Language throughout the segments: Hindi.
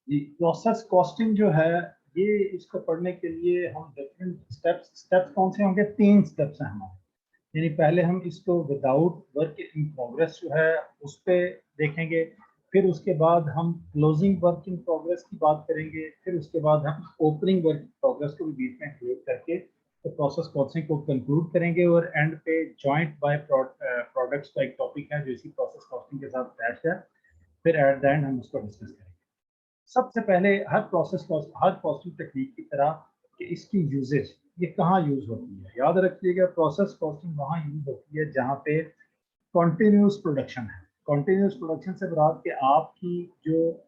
जी, प्रोसेस कॉस्टिंग जो है, ये इसको पढ़ने के लिए हम डिफरेंट स्टेप्स कौन से होंगे? 3 स्टेप्स हैं हमारे। यानी पहले हम इसको विदाउट वर्क इन प्रोग्रेस जो है उस पे देखेंगे, फिर उसके बाद हम क्लोजिंग वर्क इन प्रोग्रेस की बात करेंगे, फिर उसके बाद हम ओपनिंग वर्क इन प्रोग्रेस को भी बीच में इंक्लूड करके तो प्रोसेस कॉस्टिंग को कंक्लूड करेंगे। और एंड पे जॉइंट बाय प्रोडक्ट्स का एक टॉपिक है जो इसी प्रोसेस कॉस्टिंग के साथ अटैच्ड है, फिर एट द एंड हम उसको डिस्कस करेंगे। सबसे पहले हर कॉस्टिंग टेक्निक की तरह कि इसकी यूजेज ये कहाँ यूज होती है। याद रखिएगा, प्रोसेस कॉस्टिंग वहाँ यूज होती है जहाँ पे कॉन्टिन्यूस प्रोडक्शन है। कॉन्टिन्यूस प्रोडक्शन से मुराद कि आपकी जो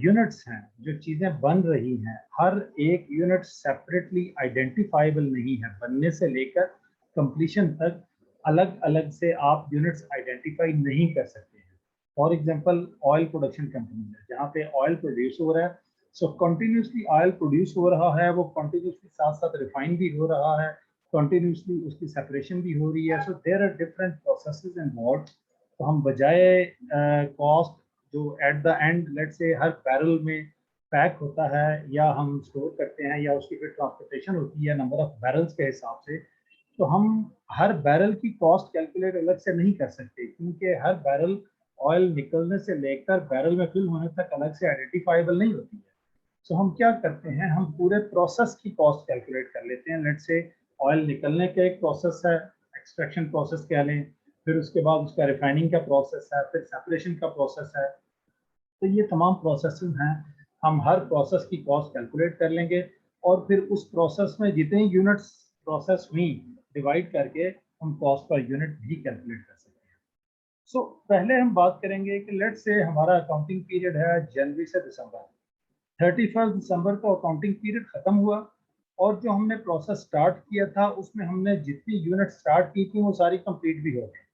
यूनिट्स हैं, जो चीज़ें बन रही हैं, हर एक यूनिट सेपरेटली आइडेंटिफाइबल नहीं है। बनने से लेकर कंप्लीशन तक अलग अलग से आप यूनिट्स आइडेंटिफाई नहीं कर सकते हैं। For example oil production company है जहाँ पे ऑयल प्रोड्यूस हो रहा है, सो कंटिन्यूसली ऑयल प्रोड्यूस हो रहा है, वो कंटिन्यूसली साथ साथ रिफाइन भी हो रहा है, कंटिन्यूसली उसकी सेपरेशन भी हो रही है। So there are different processes involve. तो हम बजाय कॉस्ट जो एट द एंड लेट से हर बैरल में पैक होता है या हम स्टोर करते हैं या उसकी फिर ट्रांसपोर्टेशन होती है नंबर ऑफ बैरल्स के हिसाब से, तो हम हर बैरल की कॉस्ट कैलकुलेट अलग से नहीं कर सकते, क्योंकि हर बैरल ऑयल निकलने से लेकर बैरल में फिल होने तक अलग से आइडेंटिफाइबल नहीं होती है। सो हम क्या करते हैं, हम पूरे प्रोसेस की कॉस्ट कैलकुलेट कर लेते हैं। लेट से ऑयल निकलने का एक प्रोसेस है, एक्सट्रैक्शन प्रोसेस कह लें, फिर उसके बाद उसका रिफाइनिंग का प्रोसेस है, फिर सेपरेशन का प्रोसेस है। तो ये तमाम प्रोसेसेस हैं, हम हर प्रोसेस की कॉस्ट कैलकुलेट कर लेंगे और फिर उस प्रोसेस में जितनी यूनिट्स प्रोसेस हुई डिवाइड करके हम कॉस्ट पर यूनिट भी कैलकुलेट कर सकते हैं। सो पहले हम बात करेंगे कि लेट से हमारा अकाउंटिंग पीरियड है जनवरी से दिसंबर। 31 दिसंबर को अकाउंटिंग पीरियड खत्म हुआ और जो हमने प्रोसेस स्टार्ट किया था उसमें हमने जितनी यूनिट स्टार्ट की थी वो सारी कंप्लीट भी हो गई।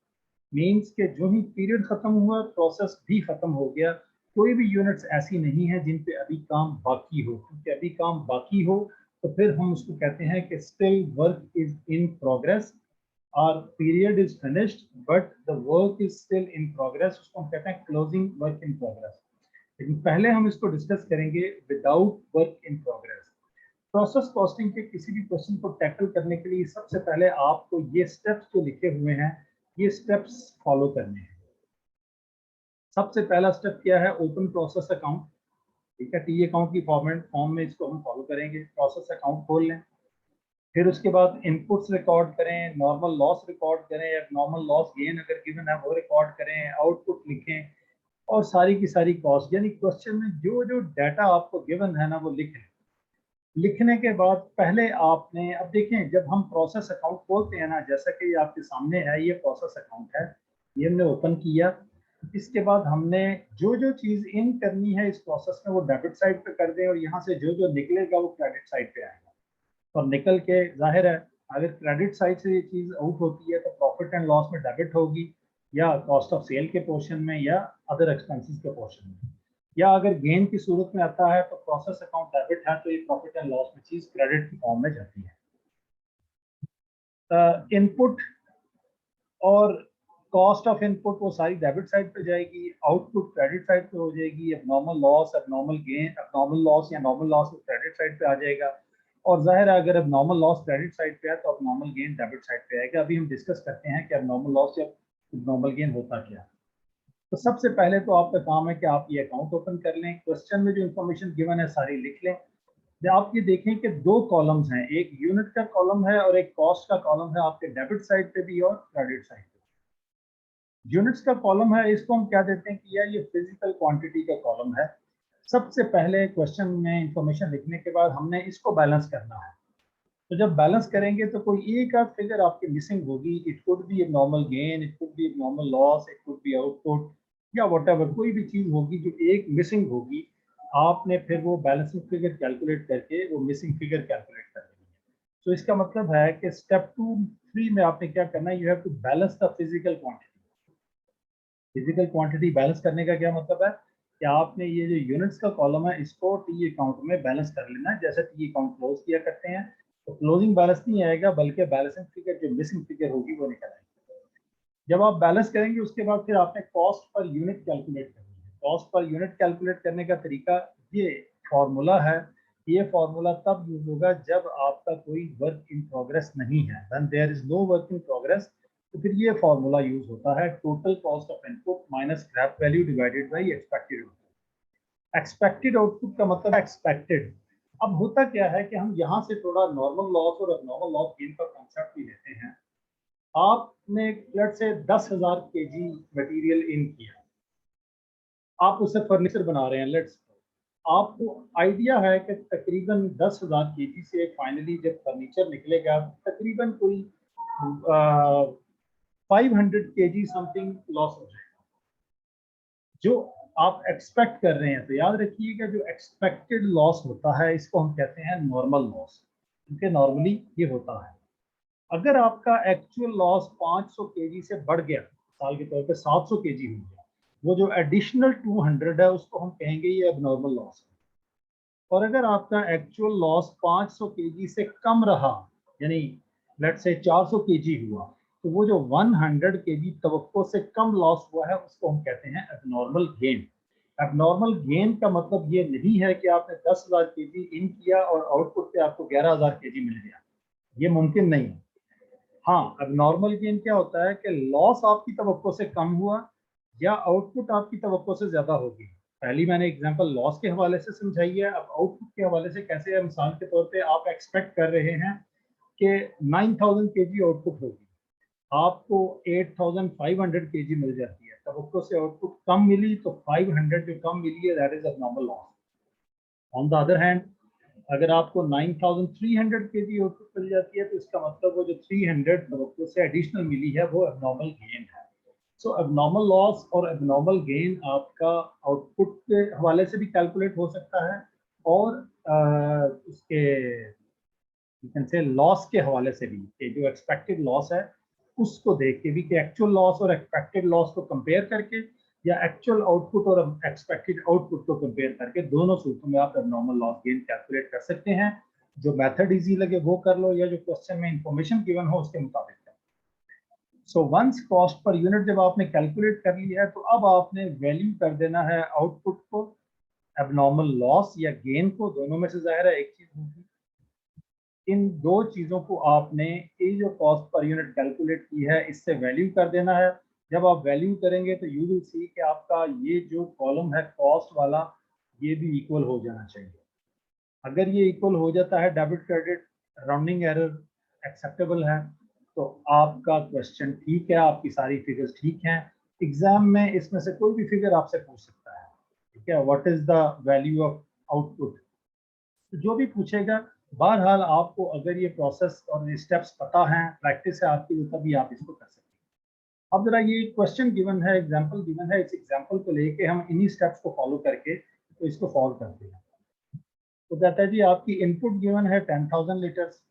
मीन्स के जो ही पीरियड खत्म हुआ प्रोसेस भी खत्म हो गया। कोई भी यूनिट्स ऐसी नहीं है जिन पे अभी काम बाकी हो, क्योंकि अभी काम बाकी हो तो फिर हम उसको कहते हैं कि still work is in progress और period is finished but the work is still in progress, उसको हम कहते हैं क्लोजिंग वर्क इन प्रोग्रेस। लेकिन पहले हम इसको डिस्कस करेंगे without work in progress. Process costing के किसी भी क्वेश्चन को टैकल करने के लिए सबसे पहले आपको ये स्टेप्स जो लिखे हुए हैं ये स्टेप्स फॉलो करने हैं। सबसे पहला स्टेप क्या है? Open process account. ठीक है, टी अकाउंट की फॉर्म में इसको हम फॉलो करेंगे। प्रोसेस अकाउंट खोल लें, फिर उसके बाद इनपुट्स रिकॉर्ड करें, नॉर्मल लॉस रिकॉर्ड करें, नॉर्मल लॉस गेन अगर गिवन है वो रिकॉर्ड करें, आउटपुट लिखें और सारी की सारी कॉस्ट, यानी क्वेश्चन में जो जो डाटा आपको गिवन है ना वो लिखें। लिखने के बाद पहले आपने, अब देखें जब हम प्रोसेस अकाउंट खोलते हैं ना, जैसा कि ये आपके सामने है, ये प्रोसेस अकाउंट है, ये हमने ओपन किया। इसके बाद हमने जो जो चीज़ इन करनी है इस प्रोसेस में वो डेबिट साइड पे कर दें और यहाँ से जो जो निकलेगा वो क्रेडिट साइड पे आएगा। और निकल के जाहिर है अगर क्रेडिट साइड से ये चीज़ आउट होती है तो प्रॉफिट एंड लॉस में डेबिट होगी, या कॉस्ट ऑफ सेल के पोर्शन में, या अदर एक्सपेंसेस के पोर्शन में, या अगर गेन की सूरत में आता है तो प्रोसेस अकाउंट डेबिट है तो ये प्रॉफिट एंड लॉस में चीज़ क्रेडिट की फॉर्म में जाती है। इनपुट और कॉस्ट ऑफ इनपुट वो सारी डेबिट साइड पे जाएगी, आउटपुट क्रेडिट साइड पे हो जाएगी। अब नॉर्मल लॉस, अब नॉर्मल गेन, अब नॉर्मल लॉस या नॉर्मल लॉस क्रेडिट साइड पे आ जाएगा। और जाहिर है अगर अब नॉर्मल लॉस क्रेडिट साइड पे है तो अब नॉर्मल गेन डेबिट साइड पे आएगा। अभी हम डिस्कस करते हैं कि अब नॉर्मल लॉस या नॉर्मल गेन होता क्या है। तो सबसे पहले तो आपका काम है कि आप ये अकाउंट ओपन कर लें, क्वेश्चन में जो इन्फॉर्मेशन गिवन है सारी लिख लें। आप ये देखें कि दो कॉलम्स हैं, एक यूनिट का कॉलम है और एक कॉस्ट का कॉलम है, आपके डेबिट साइड पे भी और क्रेडिट साइड पे। यूनिट्स का कॉलम है, इसको हम क्या देते हैं कि यार ये फिजिकल क्वांटिटी का कॉलम है। सबसे पहले क्वेश्चन में इंफॉर्मेशन लिखने के बाद हमने इसको बैलेंस करना है। तो जब बैलेंस करेंगे तो कोई एक आध फिगर आपकी मिसिंग होगी। It could be a normal gain, it could be a normal loss, it could be output या व्हाटएवर, कोई भी चीज होगी जो एक मिसिंग होगी। आपने फिर वो बैलेंसिंग फिगर कैलकुलेट करके वो मिसिंग फिगर कैलकुलेट कर लेनी है। तो इसका मतलब है कि स्टेप 2-3 में आपने क्या करना है, you have to balance the physical quantity. Physical quantity balance करने का क्या मतलब है कि आपने ये जो यूनिट्स का कॉलम है इसको टी अकाउंट में बैलेंस कर लेना है, जैसे टी अकाउंट क्लोज किया करते हैं। तो क्लोजिंग बैलेंस नहीं आएगा बल्कि बैलेंसिंग फिगर जो मिसिंग फिगर होगी वो निकल आएगी। जब आप बैलेंस करेंगे उसके बाद फिर आपने कॉस्ट पर यूनिट कैलकुलेट करनी है। कॉस्ट पर यूनिट कैलकुलेट करने का तरीका ये फार्मूला है। ये फार्मूला तब यूज होगा जब आपका कोई वर्क इन प्रोग्रेस नहीं है, when there is no work in progress, तो फिर ये फार्मूला यूज होता है, total cost of input minus scrap value divided by expected output. Expected output का मतलब एक्सपेक्टेड। अब होता क्या है कि हम यहाँ से थोड़ा नॉर्मल लॉस और एबनॉर्मल लॉस गेन का कॉन्सेप्ट भी लेते हैं। आपने let's say 10,000 KG material in किया, आप उससे फर्नीचर बना रहे हैं, लेट्स आपको आइडिया है कि तकरीबन 10,000 केजी से फाइनली जब फर्नीचर निकलेगा तकरीबन कोई 500 केजी समथिंग लॉस हो जाएगा, जो आप एक्सपेक्ट कर रहे हैं। तो याद रखिएगा जो एक्सपेक्टेड लॉस होता है इसको हम कहते हैं नॉर्मल लॉस, क्योंकि नॉर्मली ये होता है। अगर आपका एक्चुअल लॉस 500 केजी से बढ़ गया, साल के तौर पे 700 केजी हो गया, वो जो एडिशनल 200 है उसको हम कहेंगे ये एबनॉर्मल लॉस है। और अगर आपका एक्चुअल लॉस 500 केजी से कम रहा, यानी लेट्स से 400 केजी हुआ, तो वो जो 100 केजी तवक्को से कम लॉस हुआ है उसको हम कहते हैं एबनॉर्मल गेन। एबनॉर्मल गेन का मतलब ये नहीं है कि आपने 10,000 केजी इन किया और आउटपुट पे आपको 11,000 केजी मिल गया, ये मुमकिन नहीं है। हाँ, अब नॉर्मल गेन क्या होता है कि लॉस आपकी तवक्को से कम हुआ या आउटपुट आपकी तवक्को से ज्यादा होगी। पहली मैंने एग्जांपल लॉस के हवाले से समझाई है, अब आउटपुट के हवाले से कैसे है। मिसाल के तौर पे आप एक्सपेक्ट कर रहे हैं कि 9,000 केजी आउटपुट होगी, आपको 8,500 केजी मिल जाती है, तवक्को से आउटपुट कम मिली, तो 500 जो कम मिली है that is abnormal loss. On the other hand अगर आपको 9,300 केजी आउटपुट मिल जाती है तो इसका मतलब वो जो 300 तवक्को से एडिशनल मिली है वो एबनॉर्मल गेन है। सो एबनॉर्मल लॉस और एबनॉर्मल गेन आपका आउटपुट के हवाले से भी कैलकुलेट हो सकता है और उसके से लॉस के हवाले से भी, कि जो एक्सपेक्टेड लॉस है उसको देख के भी, कि एक्चुअल लॉस और एक्सपेक्टेड लॉस को कंपेयर करके या एक्चुअल आउटपुट और एक्सपेक्टेड आउटपुट को कंपेयर करके दोनों सूत्रों में आप एबनॉर्मल लॉस गेन कैलकुलेट कर सकते हैं। जो मेथड इजी लगे वो कर लो या जो क्वेश्चन में इंफॉर्मेशन गिवन हो उसके मुताबिक कर लो। So once cost per unit जब आपने कैलकुलेट कर लिया है तो अब आपने वैल्यू कर देना है आउटपुट को, एबनॉर्मल लॉस या गेन को, दोनों में से जाहिर है एक चीज होगी। इन दो चीजों को आपने ये जो कॉस्ट पर यूनिट कैलकुलेट की है इससे वैल्यू कर देना है। जब आप वैल्यू करेंगे तो यू विल सी कि आपका ये जो कॉलम है कॉस्ट वाला ये भी इक्वल हो जाना चाहिए। अगर ये इक्वल हो जाता है, debit credit rounding error acceptable है, तो आपका क्वेश्चन ठीक है, आपकी सारी फिगर्स ठीक हैं। एग्जाम में इसमें से कोई भी फिगर आपसे पूछ सकता है, ठीक है, what is the value of output, जो भी पूछेगा। बहरहाल आपको अगर ये प्रोसेस और ये स्टेप्स पता हैं, प्रैक्टिस है आपकी, तो तभी आप इसको कर सकते हैं। अब जरा ये क्वेश्चन गिवन है, एग्जांपल गिवन है, इस एग्जांपल को लेके हम इन्हीं स्टेप्स को फॉलो करके तो इसको सॉल्व करते हैं। तो कहता है जी आपकी इनपुट गिवन है 10,000 लीटर्स,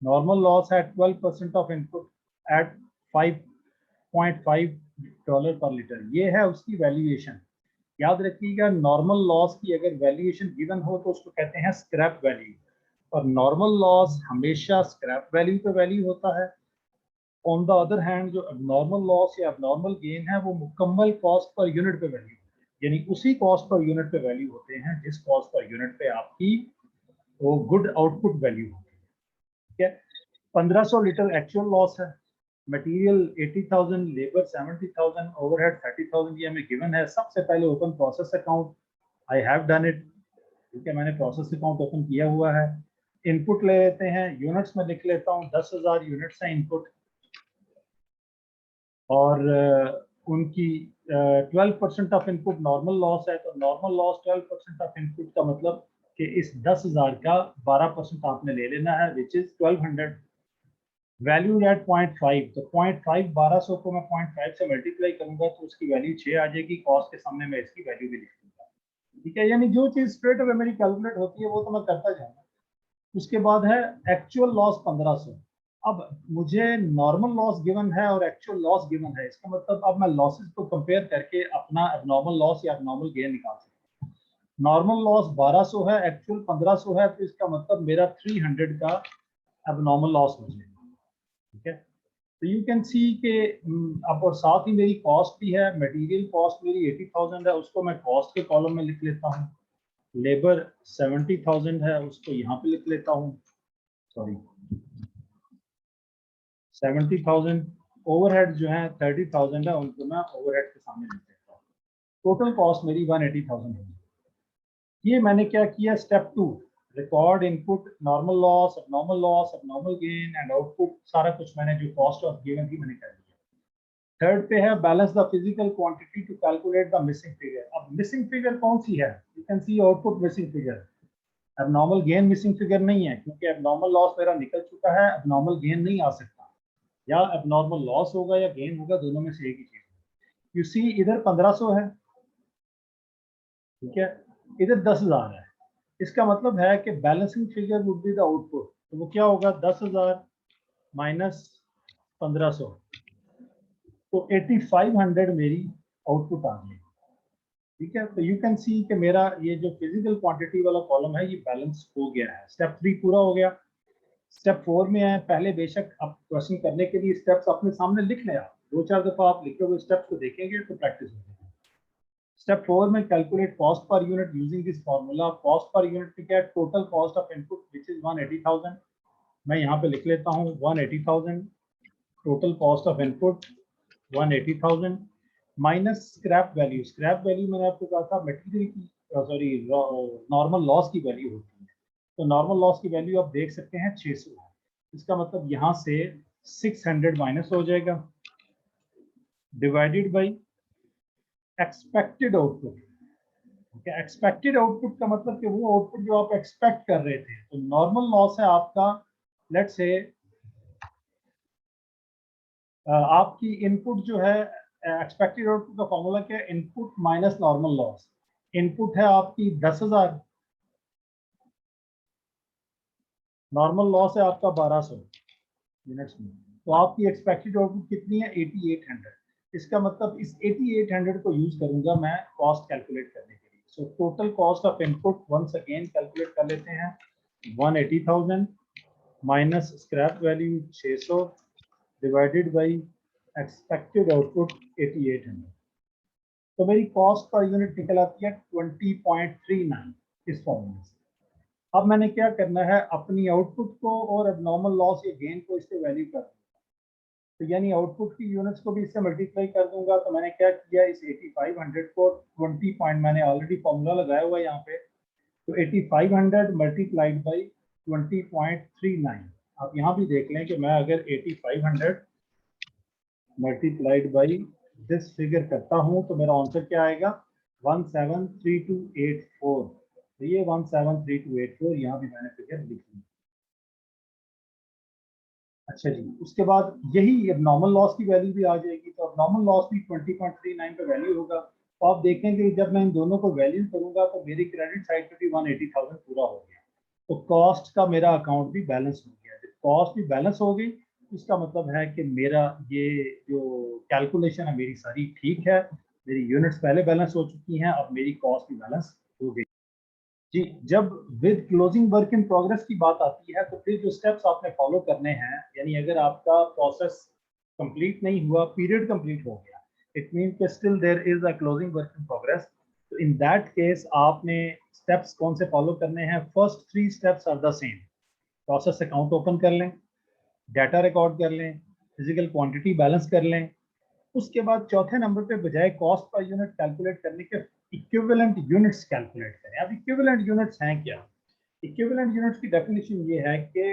नॉर्मल लॉस है 12% ऑफ इनपुट एट $5.5 पर लीटर, ये है उसकी वैल्यूएशन। याद रखिएगा नॉर्मल लॉस की अगर वैल्यूएशन गिवन हो तो उसको कहते हैं स्क्रैप वैल्यू, और नॉर्मल लॉस हमेशा स्क्रैप वैल्यू पे वैल्यू होता है। ऑन द अदर हैंड जो एबनॉर्मल लॉस या एबनॉर्मल गेन है वो मुकम्मल कॉस्ट पर यूनिट पे वैल्यू, यानी उसी कॉस्ट पर यूनिट पे वैल्यू होते हैं जिस कॉस्ट पर यूनिट पे आपकी वो गुड आउटपुट वैल्यू होती है। ठीक है, 1500 लीटर एक्चुअल लॉस है, मटेरियल 80,000, लेबर 70,000, ओवरहेड 30,000, ये हमें गिवन है। सबसे पहले open process account, I have done it, ठीक है, मैंने प्रोसेस अकाउंट ओपन किया हुआ है। इनपुट ले लेते हैं, यूनिट्स में लिख लेता हूँ, 10,000 यूनिट्स हैं इनपुट, और उनकी 12% ऑफ इनपुट नॉर्मल लॉस है, तो नॉर्मल लॉस 12% ऑफ इनपुट का मतलब कि इस 10,000 का 12% आपने ले लेना है, विच इज 1200, वैल्यू एट 0.5, तो 0.5 1200 को मैं 0.5 से मल्टीप्लाई करूंगा तो उसकी वैल्यू 6 आ जाएगी। कॉस्ट के सामने मैं इसकी वैल्यू भी लिख दूंगा, ठीक है, यानी जो चीज स्ट्रेट अवे मेरी कैलकुलेट होती है वो तो मैं करता जाऊंगा। उसके बाद है एक्चुअल लॉस 1500। अब मुझे नॉर्मल लॉस गिवन है और एक्चुअल लॉस गिवन है, इसका मतलब अब मैं लॉसेस को कंपेयर करके अपना एबनॉर्मल लॉस या एबनॉर्मल गेन निकाल सकता हूँ। नॉर्मल लॉस 1200 है, एक्चुअल 1500 है, तो इसका मतलब मेरा 300 का एबनॉर्मल लॉस हो जाएगा। ठीक है, तो यू कैन सी के अब, और साथ ही मेरी कॉस्ट भी है, मटेरियल कॉस्ट मेरी 80,000 है, उसको मैं कॉस्ट के कॉलम में लिख लेता हूँ। लेबर 70,000 है, उसको यहाँ पे लिख लेता हूँ, सॉरी 70,000। ओवरहेड जो है 30,000 है, उनको मैं ओवरहेड के सामने लिख देता हूँ। टोटल कॉस्ट मेरी 180,000 है। ये मैंने क्या किया, step 2, record input, normal loss, abnormal gain and output, सारा कुछ मैंने जो कॉस्ट ऑफ गिवन थी मैंने कर दिया। थर्ड पे है balance the physical quantity to calculate the missing figure. अब मिसिंग फिगर कौन सी है, you can see output missing figure. abnormal gain missing figure नहीं है, क्योंकि abnormal लॉस मेरा निकल चुका है, abnormal गेन नहीं आ सकता, या abnormal लॉस होगा या गेन होगा, दोनों में से एक ही चीज है। यू सी इधर 1500 है, ठीक है, इधर 10,000 है। इसका मतलब है कि balancing figure would be the output, तो वो क्या होगा, 10,000 माइनस 1500, तो 8500 मेरी आउटपुट आ गई। ठीक है, तो यू कैन सी कि मेरा ये जो फिजिकल क्वांटिटी वाला कॉलम है ये बैलेंस हो गया है। स्टेप 3 पूरा हो गया। स्टेप 4 में है, पहले बेशक आप क्वेश्चन करने के लिए स्टेप्स अपने सामने लिख लें, आप 2-4 दफा आप लिखे हुए स्टेप्स को देखेंगे तो प्रैक्टिस हो जाएगी। स्टेप 4 में calculate cost per unit using this formula. Cost per unit में क्या है, total cost of input which is 180,000। मैं यहाँ पे लिख लेता हूँ 180,000, total cost of input 180,000 minus scrap value. Scrap value मैंने आपको कहा था मटेरियल की, सॉरी नॉर्मल लॉस की वैल्यू होती है। तो नॉर्मल लॉस की वैल्यू आप देख सकते हैं 600 है। इसका मतलब यहाँ से 600 माइनस हो जाएगा, divided by expected output. Expected output का मतलब कि वो आउटपुट जो आप एक्सपेक्ट कर रहे थे। तो नॉर्मल लॉस है आपका, लेट्स से आपकी इनपुट जो है, एक्सपेक्टेड आउटपुट का फॉर्मूला क्या है, input minus normal loss. Input है आपकी 10,000, नॉर्मल लॉस है आपका 1200 यूनिट्स में, तो आपकी एक्सपेक्टेड आउटपुट कितनी है, 8800। इसका मतलब इस 8800 को यूज करूंगा मैं कॉस्ट कैलकुलेट करने के लिए। So total cost of input once again calculate कर लेते हैं, 180,000 minus scrap value 600 divided by expected output 8800। तो मेरी कॉस्ट पर यूनिट निकल आती है 20.39 इस फॉर्मूले से। अब मैंने क्या करना है, अपनी आउटपुट को और एबनॉर्मल लॉस या गेन को इससे वैल्यू कर दूंगा। तो यानी आउटपुट की यूनिट्स को भी इससे मल्टीप्लाई कर दूंगा। तो मैंने क्या किया, इस 8500 को 20 पॉइंट, मैंने ऑलरेडी फॉर्मूला लगाया हुआ है यहाँ पे, तो 8500 मल्टीप्लाइड बाई 20.39। आप यहाँ भी देख लें कि मैं अगर 8500 मल्टीप्लाइड बाई दिस फिगर करता हूँ तो मेरा आंसर क्या आएगा, 173284। तो ये 173284 यहाँ भी मैंने फिगर लिख ली। अच्छा जी, उसके बाद यही अब नॉर्मल लॉस की वैल्यू भी आ जाएगी, तो अब नॉर्मल लॉस भी 20.39 पे वैल्यू होगा। तो आप देखेंगे जब मैं इन दोनों को वैल्यू करूंगा तो मेरी क्रेडिट साइड पे भी 180,000 पूरा हो गया। तो कॉस्ट का मेरा अकाउंट भी बैलेंस हो गया। जब कॉस्ट भी बैलेंस हो गई, इसका मतलब है कि मेरा ये जो कैलकुलेशन है मेरी सारी ठीक है, मेरी यूनिट्स पहले बैलेंस हो चुकी हैं, अब मेरी कॉस्ट भी बैलेंस हो गई। जी, जब with closing work in progress की बात आती है तो फिर जो स्टेप्स आपने फॉलो करने हैं, यानी अगर आपका प्रोसेस कंप्लीट नहीं हुआ, पीरियड कंप्लीट हो गया, इट मींस कि still there is a closing work in progress, तो इन दैट केस आपने स्टेप्स कौन से फॉलो करने हैं। First 3 steps are the same. Process account open कर लें, डाटा रिकॉर्ड कर लें, फिजिकल क्वांटिटी बैलेंस कर लें। उसके बाद चौथे नंबर पे बजाय कॉस्ट पर यूनिट कैलकुलेट करने के इक्विवेलेंट यूनिट्स कैलकुलेट करें। अब इक्विवेलेंट यूनिट्स हैं क्या, इक्विवेलेंट यूनिट्स की डेफिनेशन ये है कि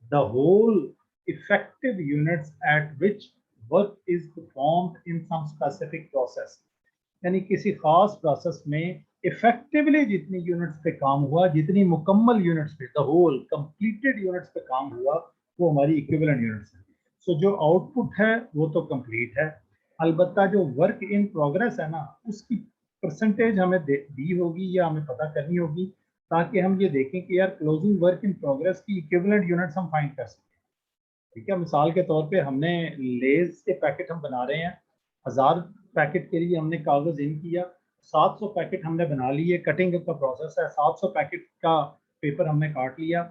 the whole effective units at which work is performed in some specific process. यानी किसी खास प्रोसेस में इफेक्टिवली जितनी यूनिट्स पे काम हुआ, जितनी मुकम्मल यूनिट्स पे, द होल कंप्लीटेड यूनिट्स पे काम हुआ, वो हमारी इक्विवेलेंट यूनिट्स है। सो जो आउटपुट है वो तो कंप्लीट है, अलबत्ता जो वर्क इन प्रोग्रेस है ना, उसकी परसेंटेज हमें दी होगी या हमें पता करनी होगी, ताकि हम ये देखें कि यार क्लोजिंग वर्क इन प्रोग्रेस की इक्विवेलेंट यूनिट्स हम फाइंड कर सकें। ठीक है, मिसाल के तौर पे हमने लेज के पैकेट हम बना रहे हैं, 1000 पैकेट के लिए हमने कागज इन किया, 700 पैकेट हमने बना लिए, कटिंग का प्रोसेस है, 700 पैकेट का पेपर हमने काट लिया।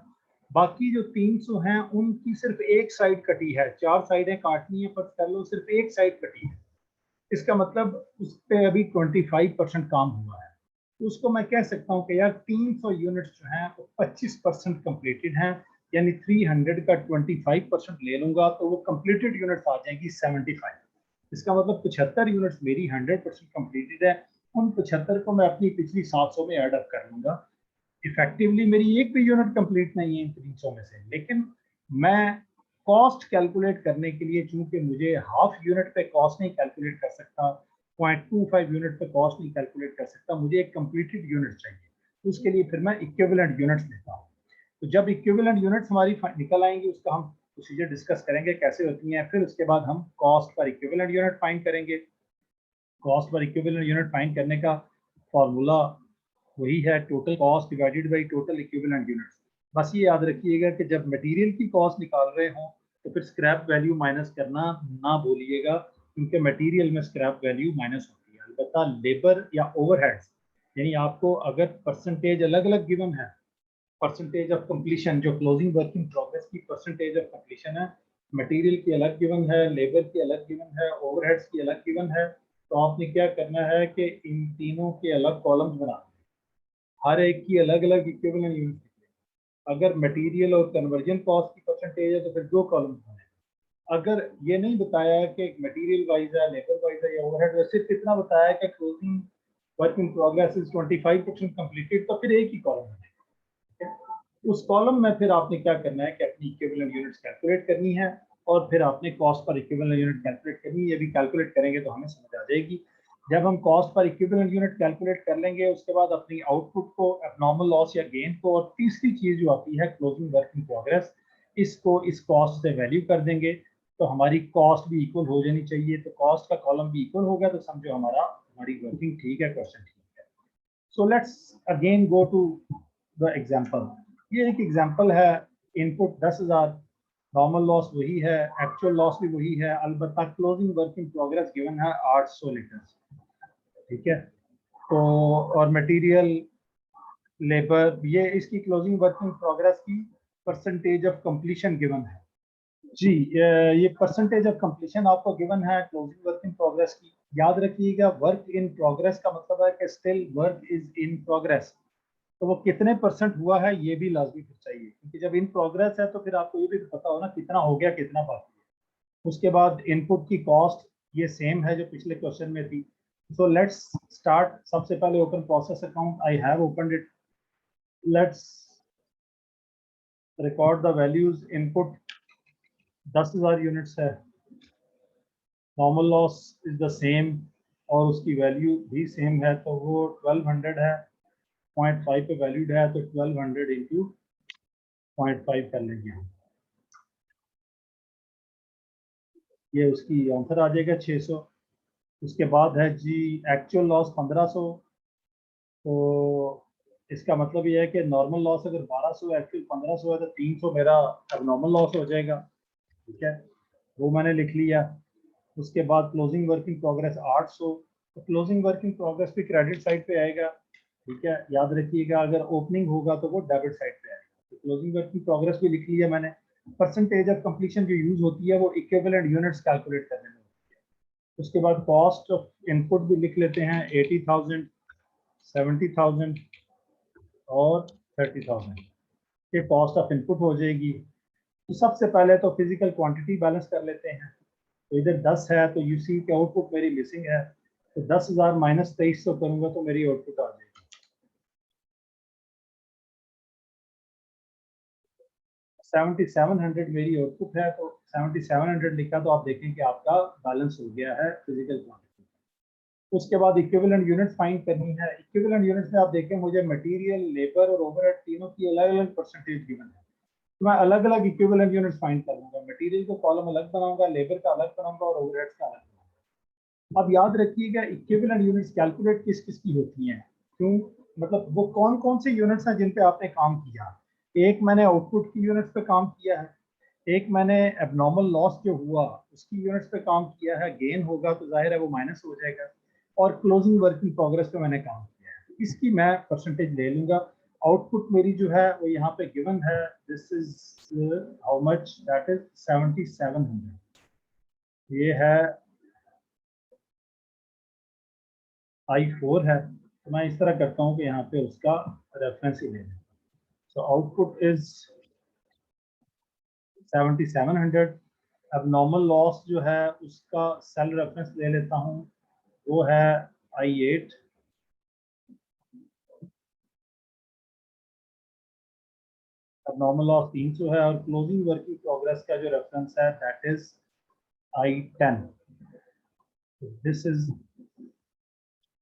बाकी जो 300 हैं उनकी सिर्फ एक साइड कटी है, 4 साइडें काटनी है, पर कर लो सिर्फ एक साइड कटी है। इसका मतलब उस पर अभी 25% काम हुआ है। तो उसको मैं कह सकता हूँ कि यार 300 यूनिट्स जो हैं वो 25% कंप्लीटेड हैं, यानी 300 का 25% ले लूंगा तो वो कंप्लीटेड यूनिट्स आ जाएंगी 75। इसका मतलब 75 यूनिट्स मेरी 100% कंप्लीटेड है। उन 75 को मैं अपनी पिछली 700 में ऐड अप कर लूंगा। इफेक्टिवली मेरी एक भी यूनिट कंप्लीट नहीं है 300 में से, लेकिन मैं कॉस्ट कैलकुलेट करने के लिए, चूंकि मुझे हाफ यूनिट पे कॉस्ट नहीं कैलकुलेट कर सकता, 0.25 यूनिट पे कॉस्ट नहीं कैलकुलेट कर सकता, मुझे एक कंप्लीटेड यूनिट चाहिए। उसके लिए फिर मैं इक्विवेलेंट यूनिट्स लेता हूँ। तो जब इक्विवेलेंट यूनिट्स हमारी निकल आएंगी उसका हम प्रोसीजर डिस्कस करेंगे कैसे होती हैं। फिर उसके बाद हम cost per equivalent unit find करेंगे। Cost per equivalent unit find करने का फॉर्मूला वही है total cost divided by total equivalent units. बस ये याद रखिएगा कि जब मटेरियल की कॉस्ट निकाल रहे हो तो फिर स्क्रैप वैल्यू माइनस करना ना भूलिएगा, क्योंकि मटेरियल में स्क्रैप वैल्यू माइनस होती है। अलबत्ता लेबर या ओवरहेड्स, यानी आपको अगर परसेंटेज अलग अलग गिवन है, परसेंटेज ऑफ कंप्लीशन जो क्लोजिंग वर्किंग प्रोग्रेस की परसेंटेज ऑफ कंप्लीशन है, मटेरियल की अलग गिवन है, लेबर की अलग गिवन है, ओवरहेड्स की अलग गिवन है, तो आपने क्या करना है कि इन तीनों के अलग कॉलम्स बना, हर एक की अलग अलग इक्विवेलेंट यूनिट निकले। अगर मटेरियल और कन्वर्जन कॉस्ट की परसेंटेज है तो फिर दो कॉलम्स बने। अगर ये नहीं बताया कि मटेरियल वाइज है, लेबर वाइज है या ओवरहेड वाइज, सिर्फ इतना बताया कि closing work in progress is 25% completed, तो फिर एक ही कॉलम बनेगा। उस कॉलम में फिर आपने क्या करना है कि अपनी इक्विवेलेंट यूनिट्स कैलकुलेट करनी है, और फिर आपने cost per equivalent unit calculate करनी है। ये भी कैलकुलेट करेंगे तो हमें समझ आ जाएगी। जब हम cost per equivalent unit calculate कर लेंगे उसके बाद अपनी आउटपुट को, एब्नॉर्मल लॉस या गेन को, और तीसरी चीज जो आती है क्लोजिंग वर्क इन प्रोग्रेस, इसको इस कॉस्ट से वैल्यू कर देंगे। तो हमारी कॉस्ट भी इक्वल हो जानी चाहिए। तो कॉस्ट का कॉलम भी इक्वल हो गया तो समझो हमारी वर्किंग ठीक है, क्वेश्चन ठीक है। So let's again go to the example. ये एक एग्जांपल है। इनपुट 10,000, नॉर्मल लॉस वही है, एक्चुअल लॉस भी वही है, अलबत्ता closing work in progress given है 800 लीटर। ठीक है। तो और मटेरियल, लेबर, ये इसकी क्लोजिंग वर्क इन प्रोग्रेस की परसेंटेज ऑफ कंप्लीशन गिवन है। जी, ये परसेंटेज ऑफ कंप्लीशन आपको गिवन है क्लोजिंग वर्क इन प्रोग्रेस की। याद रखिएगा वर्क इन प्रोग्रेस का मतलब है कि still work is in progress. तो वो कितने परसेंट हुआ है ये भी लाजमी फिर चाहिए, क्योंकि जब इन प्रोग्रेस है तो फिर आपको ये भी पता हो ना कितना हो गया कितना बाकी है। उसके बाद इनपुट की कॉस्ट ये सेम है जो पिछले क्वेश्चन में थी। So let's start. सबसे पहले open process account, I have opened it. Let's record the values. Input 10,000 units है, normal loss is the same और उसकी वैल्यू भी सेम है, तो वो 1200 है। 0.5 पे वैल्यूड है तो 1200 इंटू 0.5 कर लेंगे हम। ये उसकी आंसर आ जाएगा 600। उसके बाद है जी एक्चुअल लॉस 1500। तो इसका मतलब ये है कि नॉर्मल लॉस अगर 1200 एक्चुअल 1500 है तो 300 मेरा एबनॉर्मल लॉस हो जाएगा। ठीक है, वो मैंने लिख लिया। उसके बाद क्लोजिंग वर्किंग प्रोग्रेस 800, तो क्लोजिंग वर्किंग प्रोग्रेस भी क्रेडिट साइड पे आएगा। ठीक है, याद रखिएगा अगर ओपनिंग होगा तो वो डेबिट साइड पे आएगा। तो क्लोजिंग वर्किंग प्रोग्रेस भी लिख लिया मैंने। परसेंटेज ऑफ कंप्लीशन जो यूज होती है वो इक्विवेलेंट यूनिट्स कैलकुलेट करने में होती है। उसके बाद कॉस्ट ऑफ इनपुट भी लिख लेते हैं, 80,000, 70,000 और 30,000। ये कॉस्ट ऑफ इनपुट हो जाएगी। तो सबसे पहले तो फिजिकल क्वांटिटी बैलेंस कर लेते हैं। तो इधर 10 है तो यू सी की आउटपुट मेरी मिसिंग है, तो 10,000 माइनस 2300 करूंगा तो मेरी आउटपुट आ जाएगी 7700 मेरी आउटपुट है। तो 7700 लिखा तो आप देखें कि आपका बैलेंस हो गया है फिजिकल क्वांटिटी। उसके बाद इक्विवेलेंट यूनिट्स फाइंड करनी है। इक्विवेलेंट यूनिट्स में आप देखें मुझे मटेरियल, लेबर और ओवरहेड तीनों की अलग अलग परसेंटेज गिवन है। तो मैं अलग अलग इक्विवेलेंट यूनिट्स फाइंड कर लूंगा। मटेरियल को कॉलम अलग बनाऊंगा, लेबर का अलग बनाऊंगा और ओवरहेड्स का अलग बनाऊंगा। अब याद रखिएगा इक्विवेलेंट यूनिट्स कैलकुलेट किस किस की होती हैं, क्यों, मतलब वो कौन कौन से यूनिट्स हैं जिन पे आपने काम किया। एक मैंने आउटपुट की यूनिट्स पे काम किया है, एक मैंने एबनॉर्मल लॉस जो हुआ उसकी यूनिट्स पे काम किया है, गेन होगा तो जाहिर है वो माइनस हो जाएगा, और क्लोजिंग वर्क इन प्रोग्रेस पे मैंने काम किया है, तो इसकी मैं परसेंटेज ले लूंगा। आउटपुट मेरी जो है वो यहाँ पे गिवन है, this is how much, that is 7700। ये है I4 है, तो मैं इस तरह करता हूँ कि यहाँ पे उसका रेफरेंस ही ले लें। So output is 7700। अब नॉर्मल लॉस जो है उसका सेल रेफरेंस ले लेता हूँ, वो है I8। अब नॉर्मल लॉस 300 है, और क्लोजिंग वर्किंग प्रोग्रेस का जो रेफरेंस है that is I10। This is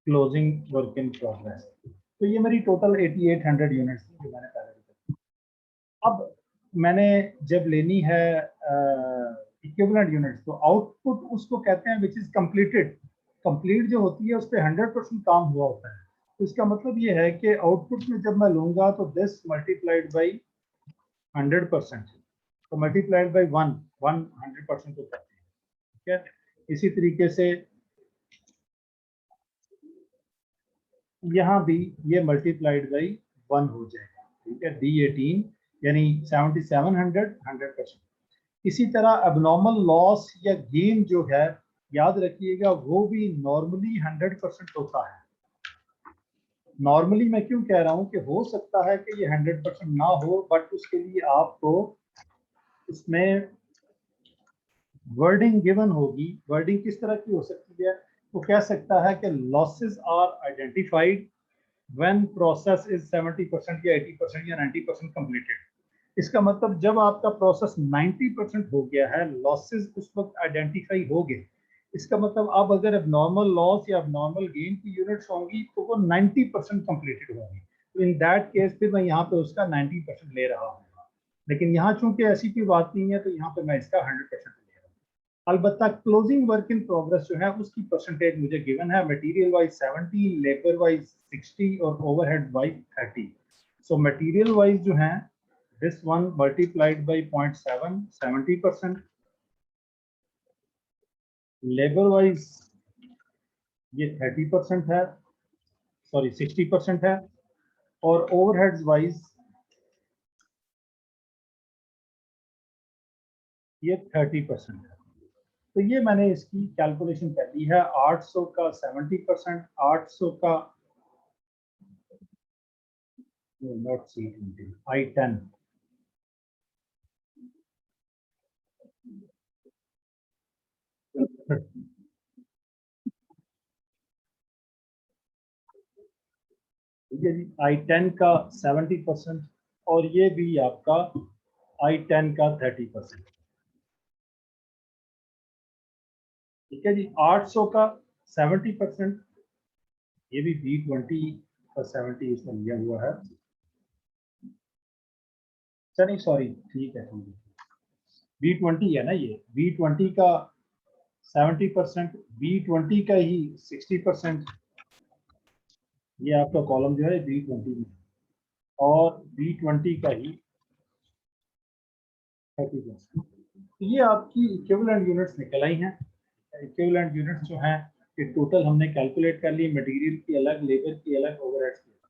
closing work in progress. तो ये मेरी टोटल 8800 यूनिट्स थी जो मैंने पहले बताई। अब मैंने जब लेनी है इक्विवेलेंट यूनिट्स, तो आउटपुट उसको कहते हैं विच इज कंप्लीटेड। कंप्लीट जो होती है उस पर 100% काम हुआ होता है। तो इसका मतलब ये है कि आउटपुट में जब मैं लूंगा तो दिस मल्टीप्लाइड बाई 100%, तो मल्टीप्लाइड बाई 100% होता है। ठीक है, इसी तरीके से यहाँ भी ये मल्टीप्लाइड बाई 1 हो जाएगा। ठीक है, D18 यानी 7700 100%। इसी तरह अबनॉर्मल लॉस या गेन जो है, याद रखिएगा, वो भी नॉर्मली 100% होता है। नॉर्मली मैं क्यों कह रहा हूँ कि हो सकता है कि ये 100% ना हो, बट उसके लिए आपको इसमें वर्डिंग गिवन होगी। वर्डिंग किस तरह की हो सकती है? वो कह सकता है कि losses are identified when process is 70% या 80% या 90% कंप्लीटेड। इसका मतलब जब आपका प्रोसेस 90% हो गया है, लॉसेस उस वक्त आइडेंटिफाई हो गए। इसका मतलब अब अगर अब नॉर्मल लॉस या अब नॉर्मल गेन की यूनिट्स होंगी तो वो 90% कंप्लीटेड होंगी। तो इन दैट केस फिर मैं यहाँ पे उसका 90% ले रहा हूँ। लेकिन यहाँ चूंकि ऐसी कोई बात नहीं है, तो यहाँ पे मैं इसका 100% ले रहा हूँ। अलबत्ता क्लोजिंग वर्क इन प्रोग्रेस जो है उसकी परसेंटेज मुझे गिवन है, मटेरियल वाइज 70, लेबर वाइज 60 और overhead wise 30। So material wise जो है this one multiplied by 0.7 70%, labour wise ये 30% है, सॉरी 60% है, और ओवरहेड्स वाइज ये 30% है। तो ये मैंने इसकी कैलकुलेशन कर ली है। 800 का 70%, 800 का नॉट C20 I10, ठीक है जी, I10 का 70% और ये भी आपका I10 का 30%। ठीक है जी, 800 का 70%, ये भी B20 का 70 इसमें लिया हुआ है। नहीं सॉरी, ठीक है, B20 है ना, ये B20 का 70%, B20 का ही 60%, ये आपका कॉलम जो है B20 में, और B20 का ही 30%। तो ये आपकी इक्विवेलेंट यूनिट्स निकल आई हैं। इक्विवेलेंट यूनिट्स जो हैं ये टोटल हमने कैलकुलेट कर ली, मटेरियल की अलग, लेबर की अलग, ओवरहेड्स की अलग।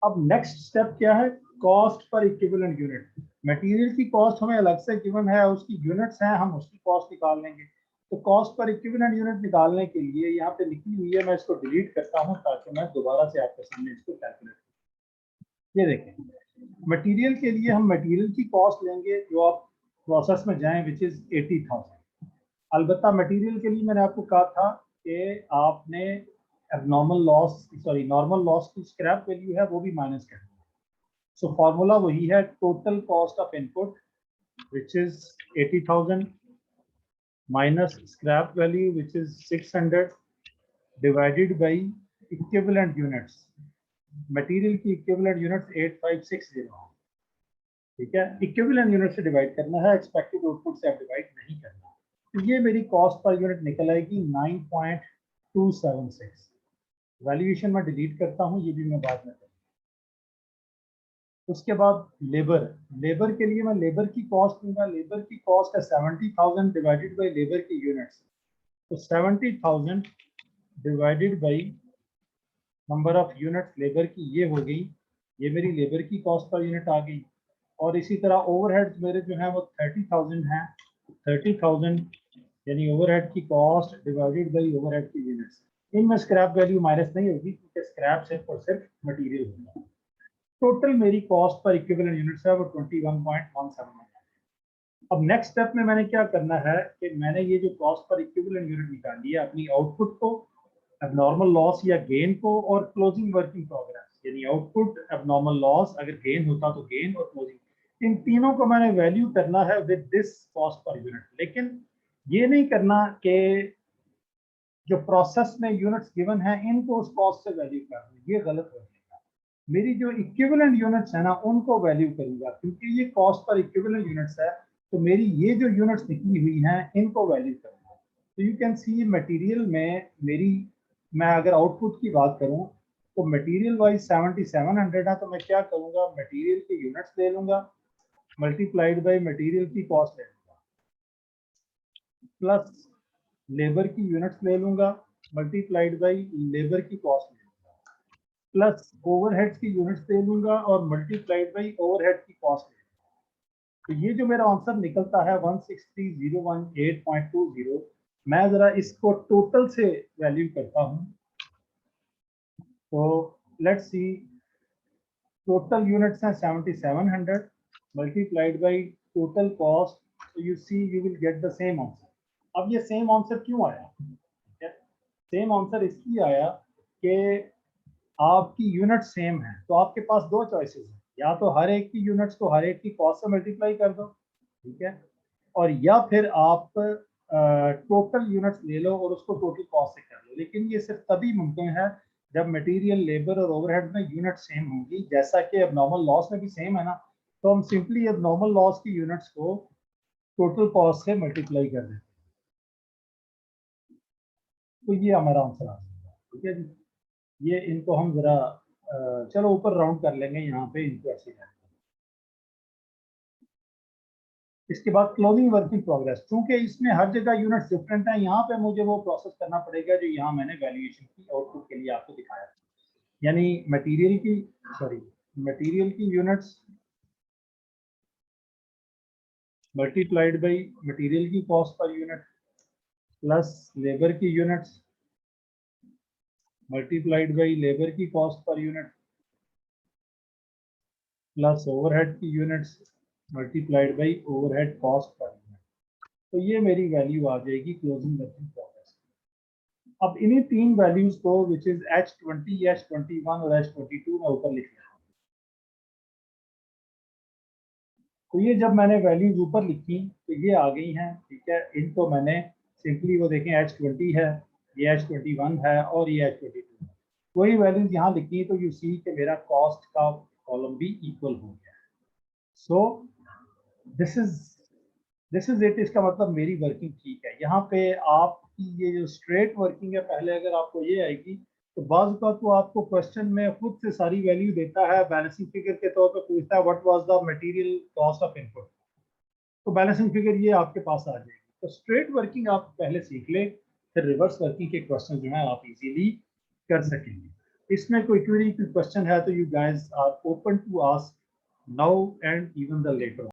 अब नेक्स्ट स्टेप क्या है? Cost per equivalent unit. Material की कॉस्ट हमें अलग से गिवन है, उसकी यूनिट्स हैं, हम उसकी कॉस्ट निकाल लेंगे। तो कॉस्ट पर इक्विवेलेंट यूनिट निकालने के लिए यहाँ पे लिखी हुई है, मैं इसको डिलीट करता हूँ ताकि मैं दोबारा से आपके सामने इसको कैलकुलेट करूँ। ये देखें, मटेरियल के लिए हम मटेरियल की कॉस्ट लेंगे जो आप प्रोसेस में जाएं, विच इज 80,000। अलबत्ता मटेरियल के लिए मैंने आपको कहा था कि आपने abnormal loss, sorry normal loss की स्क्रैप वैल्यू है वो भी माइनस करनी है। सो फॉर्मूला वही है, total cost of input which is 80,000 minus scrap value which is 600 divided by equivalent units. Material की इक्विवेलेंट यूनिट्स 8560 है। ठीक है, इक्विवेलेंट यूनिट से डिवाइड करना है, एक्सपेक्टेड आउटपुट से आप डिवाइड नहीं करना। तो ये मेरी कॉस्ट पर यूनिट निकल आएगी 9.276। वैल्यूएशन में डिलीट करता हूँ, ये भी मैं बाद में करूँगा। उसके बाद लेबर, लेबर के लिए मैं लेबर की कॉस्ट लूंगा। लेबर की कॉस्ट है 70,000 डिवाइडेड बाई लेबर की यूनिट्स। तो 70,000 divided by number of units labour की, ये हो गई ये मेरी लेबर की कॉस्ट पर यूनिट आ गई। और इसी तरह ओवरहेड्स मेरे जो हैं वो 30,000 हैं। 30,000 यानी ओवरहेड की कॉस्ट डिवाइडेड बाई ओवरहेड की यूनिट्स। इनमें स्क्रैप वैल्यू माइनस नहीं होगी क्योंकि स्क्रैप सिर्फ और सिर्फ मटेरियल होगा। टोटल मेरी कॉस्ट पर इक्विवेलेंट यूनिट्स है वो 21.17 है। अब नेक्स्ट स्टेप में मैंने क्या करना है कि मैंने ये जो कॉस्ट पर इक्विवेलेंट यूनिट निकाली है अपनी आउटपुट को, एबनॉर्मल लॉस या गेन को, और क्लोजिंग वर्किंग प्रोग्रेस यानी आउटपुट, एबनॉर्मल लॉस, अगर गेन होता तो गेन, और क्लोजिंग, इन तीनों को मैंने वैल्यू करना है with this cost per unit. लेकिन ये नहीं करना कि जो प्रोसेस में यूनिट्स गिवन है इनको उस कॉस्ट से वैल्यू करना, ये गलत हो जाएगा। मेरी जो इक्विवेलेंट यूनिट्स है ना उनको वैल्यू करूंगा, क्योंकि ये कॉस्ट पर इक्विवेलेंट यूनिट्स है तो मेरी ये जो यूनिट्स निकली हुई हैं इनको वैल्यू करूंगा। तो यू कैन सी मटेरियल में मेरी, मैं अगर आउटपुट की बात करूं तो मटेरियल वाइज 7700 है, तो मैं क्या करूंगा, मटेरियल के यूनिट्स ले लूंगा मल्टीप्लाइड बाय मटेरियल की कॉस्ट ले लूंगा, प्लस लेबर की यूनिट्स ले लूंगा मल्टीप्लाइड बाय लेबर की कॉस्ट ले लूंगा, प्लस ओवरहेड्स की यूनिट्स ले लूंगा और मल्टीप्लाइड बाय ओवरहेड की कॉस्ट ले लूंगा। तो ये जो मेरा आंसर निकलता है 160,018.20, मैं जरा इसको टोटल से वैल्यू करता हूं। तो लेट्स सी, टोटल यूनिट्स हैं 7700 multiplied by total cost, so you see you will get the same answer। अब ये सेम आंसर क्यों आया? सेम आंसर इसलिए आया कि आपकी यूनिट सेम है, तो आपके पास दो चॉइसेस हैं, या तो हर एक की यूनिट्स को हर एक की कॉस्ट से मल्टीप्लाई कर दो, ठीक है, और या फिर आप टोटल यूनिट्स ले लो और उसको टोटल कॉस्ट से कर लो। लेकिन ये सिर्फ तभी मुमकिन है जब मटेरियल, लेबर और ओवरहेड में यूनिट सेम होंगी, जैसा कि एबनॉर्मल लॉस में भी सेम है ना। तो हम सिंपली एबनॉर्मल लॉस की यूनिट्स को टोटल कॉस्ट से मल्टीप्लाई कर देते हैं, तो ये हमारा आंसर आ जाएगा। ठीक है जी, ये इनको हम जरा चलो ऊपर राउंड कर लेंगे, यहाँ पे इनको ऐसे कर। इसके बाद क्लोजिंग वर्किंग प्रोग्रेस, क्योंकि इसमें हर जगह यूनिट्स डिफरेंट है, यहाँ पे मुझे वो प्रोसेस करना पड़ेगा जो यहाँ मैंने वैल्यूएशन की आउटपुट के लिए आपको दिखाया। यानी मटेरियल की, सॉरी, मटेरियल की यूनिट्स मल्टीप्लाइड बाई मटेरियल की cost per unit, plus labour की यूनिट्स मल्टीप्लाइड बाई लेबर की cost per unit, plus overhead की units multiplied by overhead cost per unit. तो ये मेरी वैल्यू आ जाएगी क्लोजिंग वर्किंग प्रोग्रेस। अब इन्हीं तीन वैल्यूज को विच इज H20, H21 और H22 में ऊपर लिख लिया। तो ये जब मैंने वैल्यूज ऊपर लिखी तो ये आ गई हैं, ठीक है। इनको मैंने सिंपली, वो देखें H20 है, ये H21 है और ये H22 है, वही वैल्यूज यहाँ लिखी तो यू सी कि मेरा कॉस्ट का कॉलम भी इक्वल हो गया। So this is it. इसका मतलब मेरी वर्किंग ठीक है। यहाँ पे आपकी ये जो स्ट्रेट वर्किंग है, पहले अगर आपको ये आएगी तो बाज़ का तो आपको क्वेश्चन में खुद से सारी वैल्यू देता है, बैलेंसिंग फिगर के तौर पे पूछता है what was the material cost of input, तो बैलेंसिंग फिगर ये आपके पास आ जाएगी। तो स्ट्रेट वर्किंग आप पहले सीख ले, फिर रिवर्स वर्किंग के क्वेश्चन जो है आप इजीली कर सकेंगे। इसमें कोई क्वेरी, कोई क्वेश्चन है तो you guys are open to ask now and even the letter.